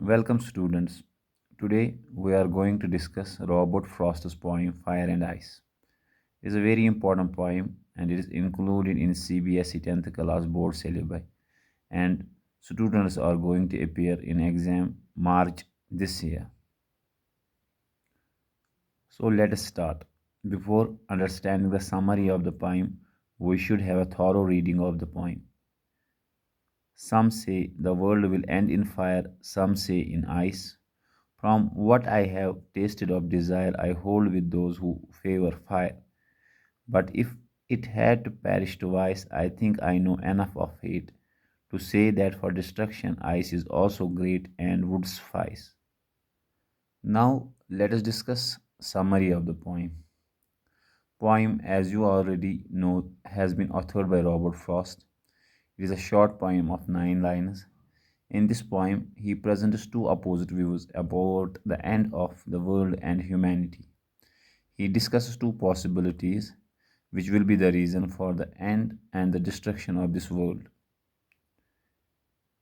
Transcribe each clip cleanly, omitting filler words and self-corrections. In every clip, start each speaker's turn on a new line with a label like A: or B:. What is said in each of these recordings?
A: Welcome, students. Today we are going to discuss Robert Frost's poem Fire and Ice. It is a very important poem and it is included in CBSE 10th class board syllabi, and students are going to appear in exam March this year. So let us start. Before understanding the summary of the poem, we should have a thorough reading of the poem. Some say the world will end in fire, some say in ice. From what I have tasted of desire, I hold with those who favor fire. But if it had to perish twice, I think I know enough of it to say that for destruction, ice is also great and would suffice. Now, let us discuss summary of the poem. Poem, as you already know, has been authored by Robert Frost. It is a short poem of 9 lines. In this poem, he presents two opposite views about the end of the world and humanity. He discusses two possibilities, which will be the reason for the end and the destruction of this world.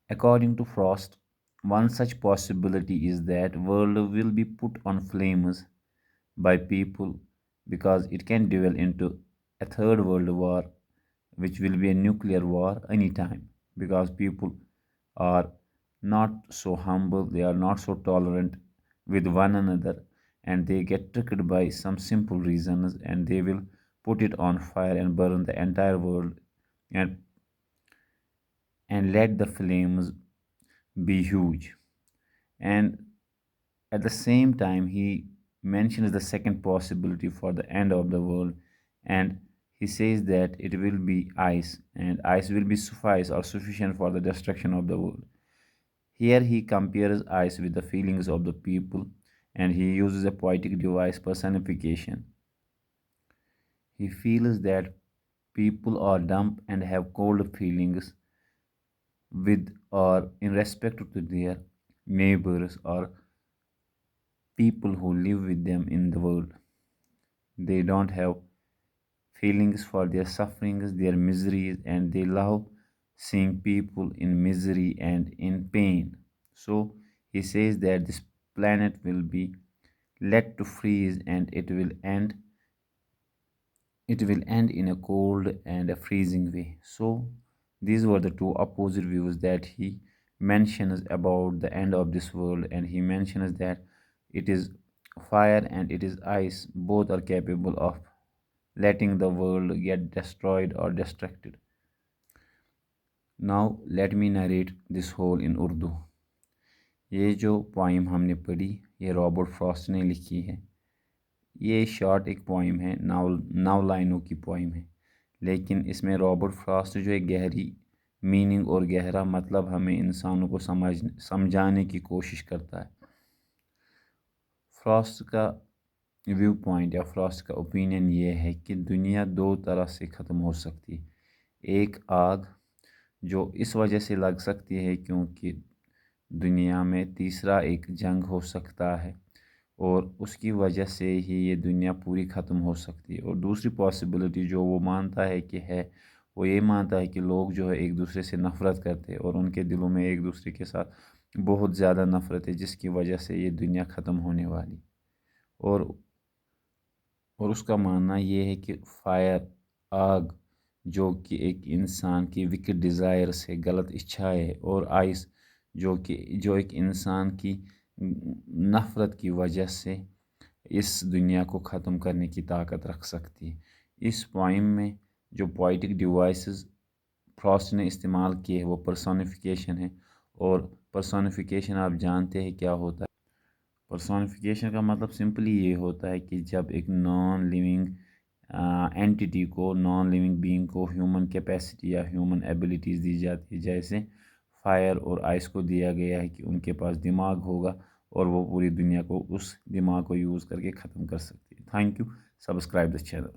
A: According to Frost, one such possibility is that world will be put on flames by people because it can develop into a third world war, which will be a nuclear war anytime, because people are not so humble, they are not so tolerant with one another, and they get tricked by some simple reasons, and they will put it on fire and burn the entire world, and let the flames be huge. And at the same time, he mentions the second possibility for the end of the world, and he says that it will be ice, and ice will be suffice or sufficient for the destruction of the world. Here he compares ice with the feelings of the people, and he uses a poetic device personification. He feels that people are dumb and have cold feelings with or in respect to their neighbors or people who live with them in the world. They don't have feelings for their sufferings, their miseries, and they love seeing people in misery and in pain. So he says that this planet will be let to freeze and it will end in a cold and a freezing way. So these were the two opposite views that he mentions about the end of this world, and he mentions that it is fire and it is ice, both are capable of letting the world get destroyed or destructed. Now let me narrate this whole in Urdu. ये जो poem हमने पढ़ी, ये Robert Frost ने लिखी है। ये short एक पोइम है, 9 लाइनों की पोइम है, लेकिन इसमें रॉबर्ट फ्रॉस्ट जो है गहरी मीनिंग और गहरा मतलब हमें इंसानों को समझाने की कोशिश करता है। फ्रॉस्ट का व्यू पॉइंट या फ्रॉस्ट का ओपिनियन ये है कि दुनिया दो तरह से ख़त्म हो सकती है। एक आग जो इस वजह से लग सकती है क्योंकि दुनिया में तीसरा एक जंग हो सकता है और उसकी वजह से ही ये दुनिया पूरी ख़त्म हो सकती है। और दूसरी पॉसिबिलिटी जो वो मानता है कि है, वो ये मानता है कि लोग जो है एक दूसरे से नफ़रत करते हैं और उनके दिलों में एक दूसरे के साथ बहुत ज़्यादा नफ़रत है, जिसकी वजह से ये दुनिया ख़त्म होने वाली। और उसका मानना ये है कि फायर, आग, जो कि एक इंसान की विकेड डिज़ायर्स है, गलत इच्छाएं है, और आइस जो एक इंसान की नफ़रत की वजह से इस दुनिया को ख़त्म करने की ताकत रख सकती है। इस पोइम में जो पोइटिक डिवाइसेस फ्रॉस्ट ने इस्तेमाल किए हैं वो पर्सोनिफिकेशन है, और पर्सोनिफिकेशन आप जानते हैं क्या होता है। पर्सोनिफिकेशन का मतलब सिंपली ये होता है कि जब एक नॉन लिविंग एंटिटी को, नॉन लिविंग बीइंग को ह्यूमन कैपेसिटी या ह्यूमन एबिलिटीज़ दी जाती है, जैसे फायर और आइस को दिया गया है कि उनके पास दिमाग होगा और वो पूरी दुनिया को उस दिमाग को यूज़ करके ख़त्म कर सकती है। Thank you. Subscribe the channel.